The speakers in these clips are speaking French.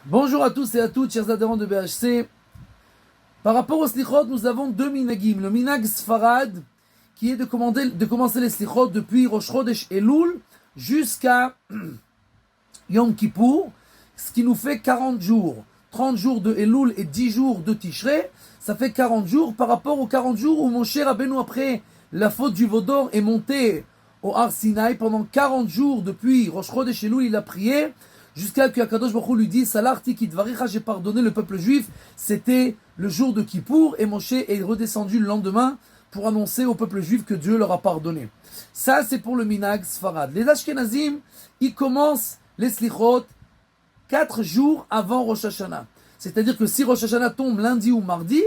Bonjour à tous et à toutes, chers adhérents de BHC. Par rapport aux slichot, nous avons deux minagim. Le minag Sfarad, qui est de commencer les slichot depuis Rosh Chodesh Elul jusqu'à Yom Kippour, ce qui nous fait 40 jours. 30 jours de Elul et 10 jours de Tishrei, ça fait 40 jours par rapport aux 40 jours où Moshe Rabbeinu, après la faute du Vaudor, est monté au Har Sinaï. Pendant 40 jours, depuis Rosh Chodesh Elul, il a prié, jusqu'à que Akadosh Baruch Hu lui dise Salarti Kidvaricha, j'ai pardonné le peuple juif. C'était le jour de Kippour et Moshe est redescendu le lendemain pour annoncer au peuple juif que Dieu leur a pardonné. Ça, c'est pour le minag Sfarad. Les Ashkenazim, ils commencent les slichot 4 jours avant Rosh Hashanah. C'est-à-dire que si Rosh Hashanah tombe lundi ou mardi,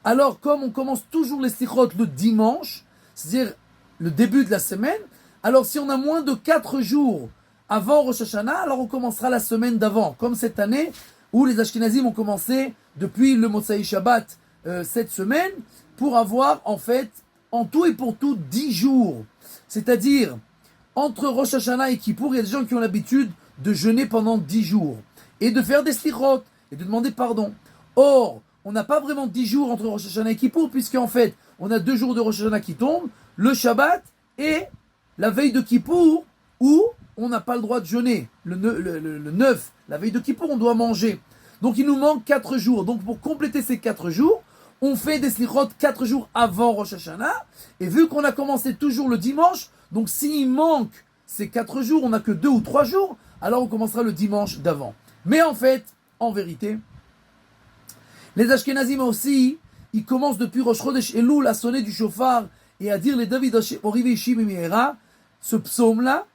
alors comme on commence toujours les slichot le dimanche, c'est-à-dire le début de la semaine, alors si on a moins de 4 jours avant Rosh Hashanah, alors on commencera la semaine d'avant, comme cette année où les Ashkenazim ont commencé depuis le Motsai Shabbat cette semaine, pour avoir en fait, en tout et pour tout, 10 jours. C'est-à-dire, entre Rosh Hashanah et Kippour, il y a des gens qui ont l'habitude de jeûner pendant 10 jours, et de faire des slichot, et de demander pardon. Or, on n'a pas vraiment 10 jours entre Rosh Hashanah et Kippour, puisqu'en fait, on a 2 jours de Rosh Hashanah qui tombent, le Shabbat et la veille de Kippour, où on n'a pas le droit de jeûner. Le 9, la veille de Kippour, on doit manger. Donc il nous manque 4 jours. Donc pour compléter ces 4 jours, on fait des slichot 4 jours avant Rosh Hashanah. Et vu qu'on a commencé toujours le dimanche, donc s'il manque ces 4 jours, on n'a que 2 ou 3 jours, alors on commencera le dimanche d'avant. Mais en fait, en vérité, les Ashkenazim aussi, ils commencent depuis Rosh Chodesh Elul à sonner du shofar et à dire les David Orivi Shimimira, ce psaume-là.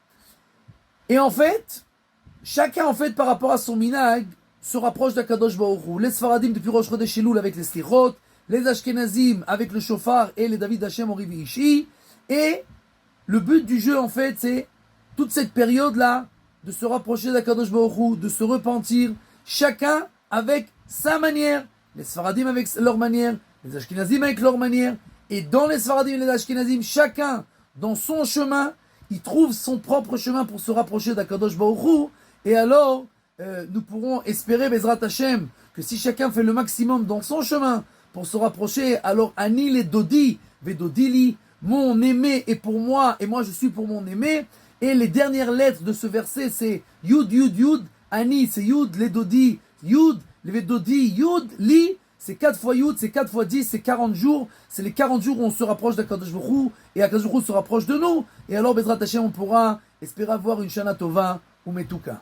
Et en fait, chacun en fait par rapport à son minag se rapproche d'Akadosh Baruch Hu. Les Sfaradim depuis Rosh Chodesh Elul avec les slichot, les Ashkenazim avec le shofar et les David Hashem Orivi Ishi. Et le but du jeu en fait, c'est toute cette période-là de se rapprocher d'Akadosh Baruch Hu, de se repentir, chacun avec sa manière. Les Sfaradim avec leur manière, les Ashkenazim avec leur manière. Et dans les Sfaradim et les Ashkenazim, chacun dans son chemin, il trouve son propre chemin pour se rapprocher d'Akadosh Baruch Hu. Et alors, nous pourrons espérer, Bezrat Hashem, que si chacun fait le maximum dans son chemin pour se rapprocher, alors Ani le Dodi, Vedodili, mon aimé est pour moi, et moi je suis pour mon aimé. Et les dernières lettres de ce verset, c'est Yud, Yud, Yud, Ani, c'est Yud, le Dodi, Yud, le Vedodi, Yud, Li. C'est 4 fois Yud, c'est 4 fois 10, c'est 40 jours. C'est les 40 jours où on se rapproche d'Akadosh Baruch Hu, et Akadosh Baruch Hu se rapproche de nous. Et alors, Bezrat Hashem, on pourra espérer avoir une Shana Tova ou Metuka.